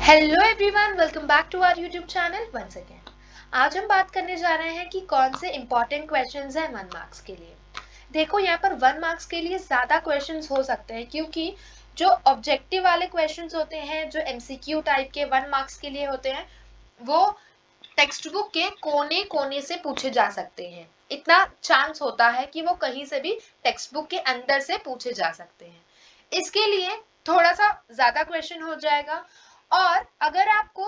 Hello everyone, welcome back to our YouTube channel once again. आज हम बात करने जा रहे हैं कि कौन से इंपॉर्टेंट क्वेश्चंस हैं 1 मार्क्स के लिए। देखो, यहाँ पर 1 मार्क्स के लिए ज़्यादा क्वेश्चंस हो सकते हैं, क्योंकि जो ऑब्जेक्टिव वाले क्वेश्चंस होते हैं, जो एमसीक्यू टाइप के 1 मार्क्स के लिए होते हैं, वो टेक्स्ट बुक के कोने कोने से पूछे जा सकते हैं। इतना चांस होता है कि वो कहीं से भी टेक्स्ट बुक के अंदर से पूछे जा सकते हैं। इसके लिए थोड़ा सा ज्यादा क्वेश्चन हो जाएगा। और अगर आपको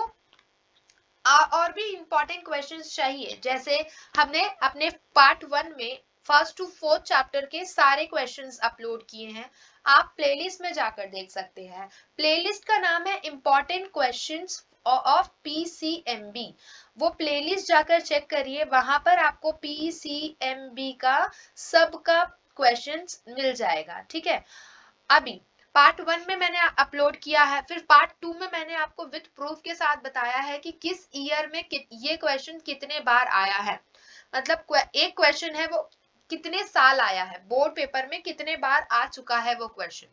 और भी इंपॉर्टेंट क्वेश्चंस चाहिए, जैसे हमने अपने पार्ट 1 में फर्स्ट टू फोर्थ चैप्टर के सारे क्वेश्चंस अपलोड किए हैं, आप प्लेलिस्ट में जाकर देख सकते हैं। प्लेलिस्ट का नाम है इंपॉर्टेंट क्वेश्चंस ऑफ पीसीएमबी। वो प्लेलिस्ट जाकर चेक करिए, वहां पर आपको पीसीएमबी का सबका क्वेश्चंस मिल जाएगा। ठीक है, अभी पार्ट 1 में मैंने अपलोड किया है, फिर पार्ट 2 में मैंने आपको विद प्रूफ के साथ बताया है कि किस ईयर में ये क्वेश्चन कितने बार आया है। मतलब एक क्वेश्चन है वो कितने साल आया है, बोर्ड पेपर में कितने बार आ चुका है वो क्वेश्चन।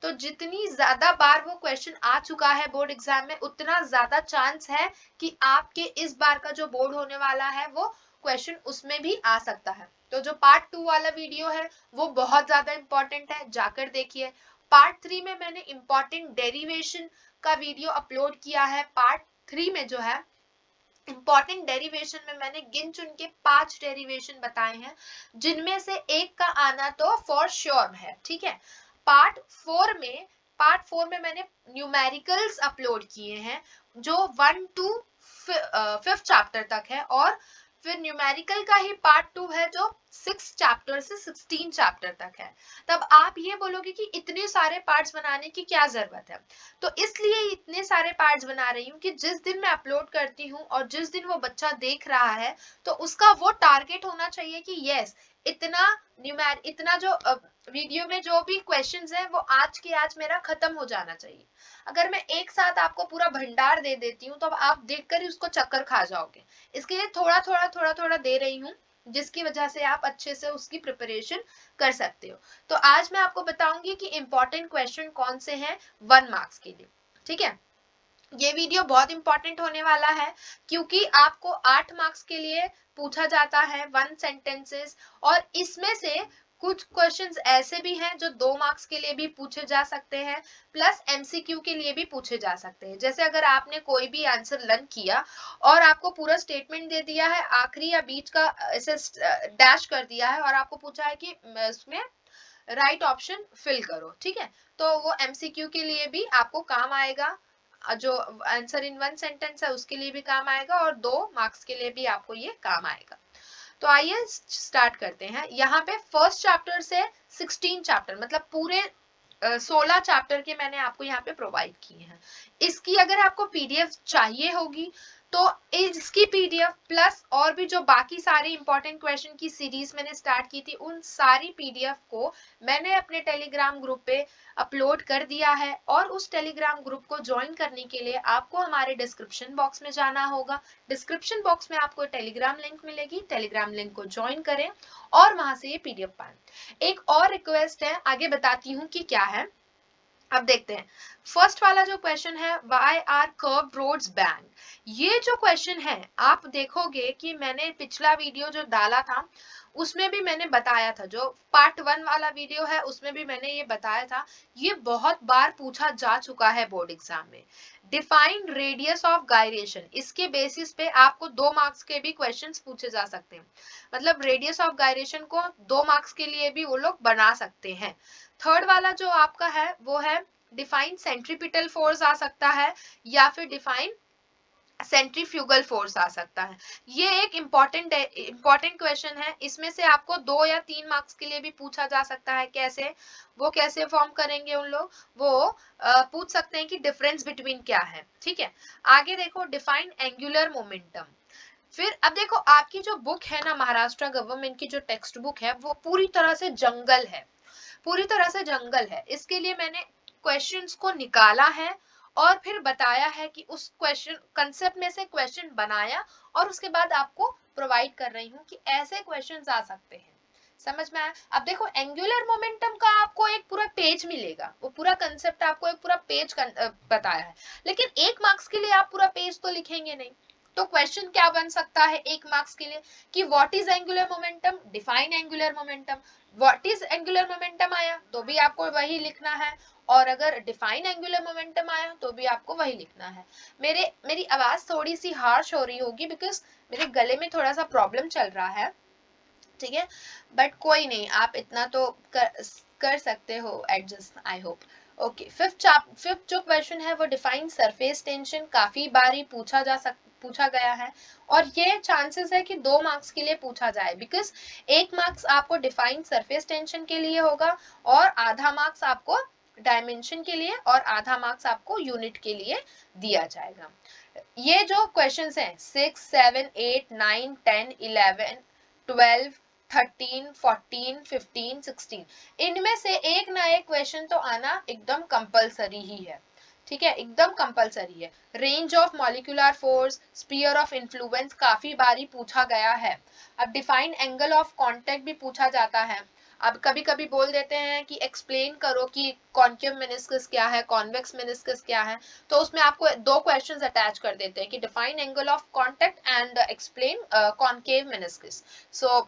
तो जितनी ज्यादा बार वो क्वेश्चन आ चुका है बोर्ड एग्जाम में, उतना ज्यादा चांस है कि आपके इस बार का जो बोर्ड होने वाला है वो क्वेश्चन उसमें भी आ सकता है। तो जो पार्ट 2 वाला वीडियो है वो बहुत ज्यादा इंपॉर्टेंट है, जाकर देखिए। पार्ट 3 में मैंने इंपॉर्टेंट डेरिवेशन का वीडियो अपलोड किया है। पार्ट 3 में जो है इंपॉर्टेंट डेरिवेशन में मैंने गिन चुन के 5 डेरिवेशन बताए हैं, जिनमें से एक का आना तो फॉर श्योर है। ठीक है, पार्ट 4 में मैंने न्यूमेरिकल्स अपलोड किए हैं, जो 1 टू 5th चैप्टर तक है, और फिर न्यूमेरिकल का ही पार्ट 2 है जो 6 चैप्टर से 16 चैप्टर तक है। तब आप ये बोलोगे कि इतने सारे पार्ट्स बनाने की क्या जरूरत है। तो इसलिए इतने सारे पार्ट्स बना रही हूँ कि जिस दिन मैं अपलोड करती हूँ और जिस दिन वो बच्चा देख रहा है, तो उसका वो टारगेट होना चाहिए कि यस, इतना जो वीडियो में जो भी क्वेश्चंस हैं वो आज के आज मेरा खत्म हो जाना चाहिए। अगर मैं एक साथ आपको पूरा भंडार दे देती हूँ तो आप देखकर ही उसको चक्कर खा जाओगे। इसके लिए थोड़ा थोड़ा दे रही हूँ, जिसकी वजह से आप अच्छे से उसकी प्रिपरेशन कर सकते हो। तो आज मैं आपको बताऊंगी कि इंपॉर्टेंट क्वेश्चन कौन से हैं 1 मार्क्स के लिए। ठीक है, ये वीडियो बहुत इंपॉर्टेंट होने वाला है, क्योंकि आपको 8 मार्क्स के लिए पूछा जाता है 1 सेंटेंसेस, और इसमें से कुछ क्वेश्चंस ऐसे भी हैं जो 2 मार्क्स के लिए भी पूछे जा सकते हैं, प्लस एमसीक्यू के लिए भी पूछे जा सकते हैं। जैसे अगर आपने कोई भी आंसर लर्न किया और आपको पूरा स्टेटमेंट दे दिया है, आखिरी या बीच का ऐसे डैश कर दिया है और आपको पूछा है कि इसमें राइट ऑप्शन फिल करो। ठीक है, तो वो एमसीक्यू के लिए भी आपको काम आएगा, जो आंसर इन 1 सेंटेंस है उसके लिए भी काम आएगा, और 2 मार्क्स के लिए भी आपको ये काम आएगा। तो आइए स्टार्ट करते हैं। यहाँ पे फर्स्ट चैप्टर से 16 चैप्टर, मतलब पूरे 16 चैप्टर के मैंने आपको यहाँ पे प्रोवाइड किए हैं। इसकी अगर आपको पीडीएफ चाहिए होगी तो इसकी पीडीएफ प्लस और भी जो बाकी सारे इंपॉर्टेंट क्वेश्चन की सीरीज मैंने स्टार्ट की थी, उन सारी पीडीएफ को मैंने अपने टेलीग्राम ग्रुप पे अपलोड कर दिया है। और उस टेलीग्राम ग्रुप को ज्वाइन करने के लिए आपको हमारे डिस्क्रिप्शन बॉक्स में जाना होगा। डिस्क्रिप्शन बॉक्स में आपको टेलीग्राम लिंक मिलेगी, टेलीग्राम लिंक को ज्वाइन करें और वहां से ये पीडीएफ पाएं। एक और रिक्वेस्ट है, आगे बताती हूँ कि क्या है। अब देखते हैं, फर्स्ट वाला जो क्वेश्चन है, why are curve roads ban. ये जो क्वेश्चन है, आप देखोगे कि मैंने पिछला वीडियो जो डाला था उसमें भी मैंने बताया था, जो पार्ट 1 वाला वीडियो है उसमें भी मैंने ये बताया था। ये बहुत बार पूछा जा चुका है बोर्ड एग्जाम में। डिफाइन रेडियस ऑफ गायरेशन, इसके बेसिस पे आपको 2 मार्क्स के भी क्वेश्चंस पूछे जा सकते हैं। मतलब रेडियस ऑफ गायरेशन को 2 मार्क्स के लिए भी वो लोग बना सकते हैं। थर्ड वाला जो आपका है वो है डिफाइन सेंट्रीपिटल फोर्स आ सकता है, या फिर डिफाइन सेंट्रीफ्यूगल फोर्स आ सकता है। ये एक इंपॉर्टेंट क्वेश्चन है, इसमें से आपको 2 या 3 मार्क्स के लिए भी पूछा जा सकता है। कैसे, वो कैसे फॉर्म करेंगे उन लोग, वो पूछ सकते हैं कि डिफरेंस बिटवीन क्या है। ठीक है, आगे देखो, डिफाइन एंगुलर मोमेंटम। फिर अब देखो, आपकी जो बुक है ना, महाराष्ट्र गवर्नमेंट की जो टेक्स्ट बुक है, वो पूरी तरह से जंगल है, पूरी तरह से जंगल है। इसके लिए मैंने क्वेश्चंस को निकाला है और फिर बताया है कि उस क्वेश्चन कंसेप्ट में से क्वेश्चन बनाया और उसके बाद आपको प्रोवाइड कर रही हूँ कि ऐसे क्वेश्चंस आ सकते हैं। समझ में आया? अब देखो एंगुलर मोमेंटम का आपको एक पूरा पेज मिलेगा, वो पूरा कंसेप्ट आपको एक पूरा पेज बताया है, लेकिन 1 मार्क्स के लिए आप पूरा पेज तो लिखेंगे नहीं। तो क्वेश्चन क्या बन सकता है 1 मार्क्स के लिए कि what is angular momentum, define angular momentum. What is angular momentum आया तो भी आपको वही लिखना है, और अगर डिफाइन एंगुलर मोमेंटम आया तो भी आपको वही लिखना है। मेरी आवाज थोड़ी सी हार्श हो रही होगी बिकॉज मेरे गले में थोड़ा सा प्रॉब्लम चल रहा है, ठीक है, बट कोई नहीं, आप इतना तो कर सकते हो adjust, I hope. Okay, fifth जो क्वेश्चन है वो डिफाइन सरफेस टेंशन, काफी बार ही पूछा गया है, और ये चांसेस है कि 2 मार्क्स के लिए पूछा जाए, बिकॉज 1 मार्क्स आपको डिफाइन सरफेस टेंशन के लिए होगा, और आधा मार्क्स आपको डायमेंशन के लिए, और आधा मार्क्स आपको यूनिट के लिए दिया जाएगा। ये जो क्वेश्चंस हैं 6, 7, 8, 9, 10, 11, 12, 13, 14, 15, 16, इनमें से एक ना एक क्वेश्चन तो आना एकदम कंपलसरी ही है, ठीक है, एकदम कंपलसरी है। Range of molecular force, sphere of influence काफी बारी पूछा गया है। अब डिफाइन एंगल ऑफ कांटेक्ट भी पूछा जाता है। अब कभी कभी बोल देते हैं कि एक्सप्लेन करो कि कॉन्केव मेनिस्कस क्या है, कॉन्वेक्स मेनिस्कस क्या है, तो उसमें आपको 2 क्वेश्चंस अटैच कर देते हैं कि define angle of contact and explain concave meniscus. So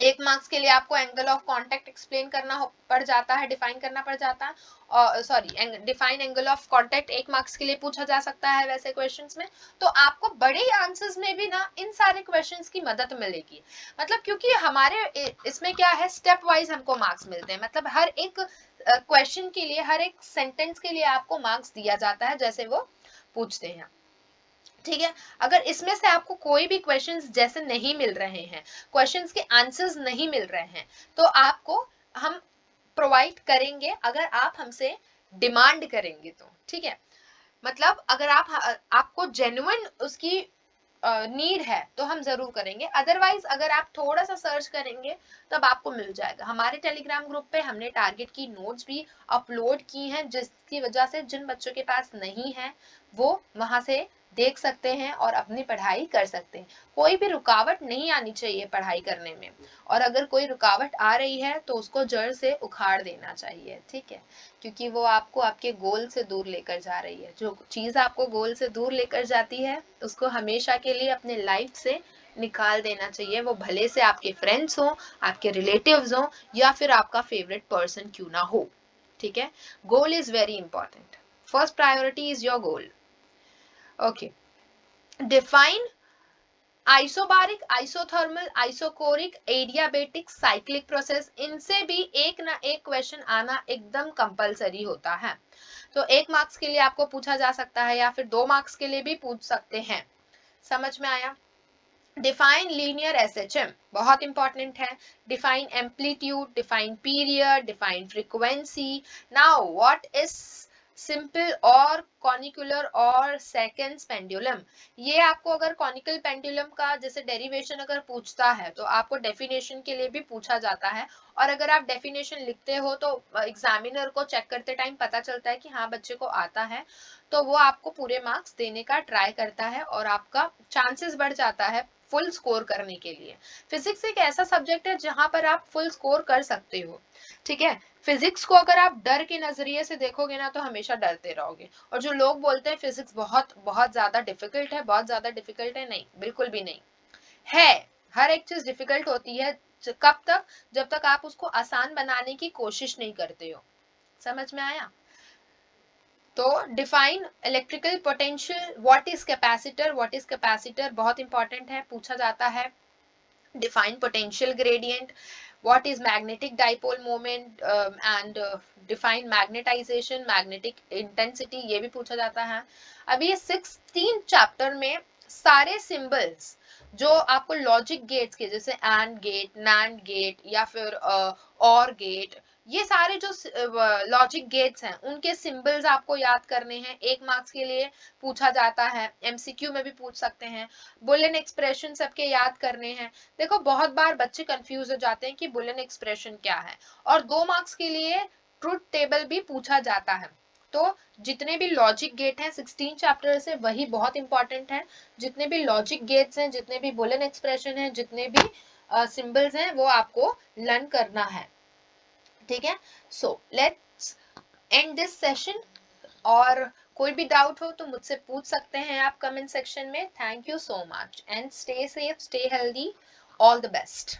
1 marks के लिए आपको एंगल ऑफ कांटेक्ट एक्सप्लेन करना पड़ जाता है, डिफाइन करना पड़ जाता है, और sorry define angle of contact 1 marks के लिए पूछा जा सकता है वैसे क्वेश्चंस में। तो आपको बड़े आंसर्स में भी ना इन सारे क्वेश्चंस की मदद मिलेगी, मतलब क्योंकि हमारे इसमें क्या है, स्टेप वाइज हमको मार्क्स मिलते हैं, मतलब हर एक क्वेश्चन के लिए, हर एक सेंटेंस के लिए आपको मार्क्स दिया जाता है जैसे वो पूछते हैं, ठीक है। अगर इसमें से आपको कोई भी क्वेश्चंस जैसे नहीं मिल रहे हैं, क्वेश्चंस के आंसर्स नहीं मिल रहे हैं, तो आपको हम प्रोवाइड करेंगे, अगर आप हमसे डिमांड करेंगे तो, ठीक है। मतलब अगर आपको जेन्युइन उसकी नीड है तो हम जरूर करेंगे, अदरवाइज अगर आप थोड़ा सा सर्च करेंगे तब आपको मिल जाएगा। हमारे टेलीग्राम ग्रुप पे हमने टारगेट की नोट्स भी अपलोड की हैं, जिसकी वजह से जिन बच्चों के पास नहीं है वो वहां से देख सकते हैं और अपनी पढ़ाई कर सकते हैं। कोई भी रुकावट नहीं आनी चाहिए पढ़ाई करने में, और अगर कोई रुकावट आ रही है तो उसको जड़ से उखाड़ देना चाहिए, ठीक है, क्योंकि वो आपको आपके गोल से दूर लेकर जा रही है। जो चीज आपको गोल से दूर लेकर जाती है उसको हमेशा के लिए अपने लाइफ से निकाल देना चाहिए, वो भले से आपके फ्रेंड्स हो, आपके रिलेटिव्स हो, या फिर आपका फेवरेट पर्सन क्यों ना हो, ठीक है। Goal is very important, first priority is your goal. Okay, define isobaric, isothermal, isochoric, adiabatic, cyclic process, इनसे भी एक ना एक क्वेश्चन आना एकदम कंपलसरी होता है। तो 1 मार्क्स के लिए आपको पूछा जा सकता है, या फिर 2 मार्क्स के लिए भी पूछ सकते हैं। समझ में आया? डिफाइन लीनियर एसएचएम बहुत इंपॉर्टेंट है। Define amplitude, define period, define frequency. Now what is simple और कॉनिकुलर और सेकेंड्स पेंडुलम। ये आपको अगर कॉनिकल पेंडुलम का जैसे डेरिवेशन अगर पूछता है तो आपको डेफिनेशन के लिए भी पूछा जाता है, और अगर आप डेफिनेशन लिखते हो तो एग्जामिनर को चेक करते टाइम पता चलता है कि हाँ बच्चे को आता है, तो वो आपको पूरे मार्क्स देने का ट्राई करता है, और आपका चांसेस बढ़ जाता है फुल स्कोर करने के लिए। फिजिक्स एक ऐसा सब्जेक्ट है जहां पर आप फुल स्कोर कर सकते हो, ठीक है। फिजिक्स को अगर आप डर के नजरिए से देखोगे ना तो हमेशा डरते रहोगे, और जो लोग बोलते हैं फिजिक्स बहुत बहुत ज्यादा डिफिकल्ट है, बहुत ज्यादा डिफिकल्ट है, नहीं, बिल्कुल भी नहीं है। हर एक चीज डिफिकल्ट होती है, कब तक, जब तक आप उसको आसान बनाने की कोशिश नहीं करते हो। समझ में आया? तो define electrical potential, what is capacitor, what is capacitor बहुत इंपॉर्टेंट है, पूछा जाता है। define potential gradient, what is magnetic dipole moment, and define magnetization, magnetic intensity, ये भी पूछा जाता है। अब ये 16 चैप्टर में सारे सिंबल्स जो आपको लॉजिक गेट्स के जैसे एंड गेट, नैंड गेट, या फिर और गेट, ये सारे जो लॉजिक गेट्स हैं उनके सिंबल्स आपको याद करने हैं। 1 मार्क्स के लिए पूछा जाता है, एमसीक्यू में भी पूछ सकते हैं। बुलियन एक्सप्रेशन सबके याद करने हैं। देखो बहुत बार बच्चे कंफ्यूज हो जाते हैं कि बुलियन एक्सप्रेशन क्या है, और 2 मार्क्स के लिए ट्रुथ टेबल भी पूछा जाता है। तो जितने भी लॉजिक गेट हैं 16 चैप्टर से वही बहुत इंपॉर्टेंट है। जितने भी लॉजिक गेट्स हैं, जितने भी बुलियन एक्सप्रेशन हैं, जितने भी सिंबल्स हैं वो आपको लर्न करना है, ठीक है। So let's end this session, और कोई भी डाउट हो तो मुझसे पूछ सकते हैं आप कमेंट सेक्शन में। Thank you so much and stay safe, stay healthy, all the best.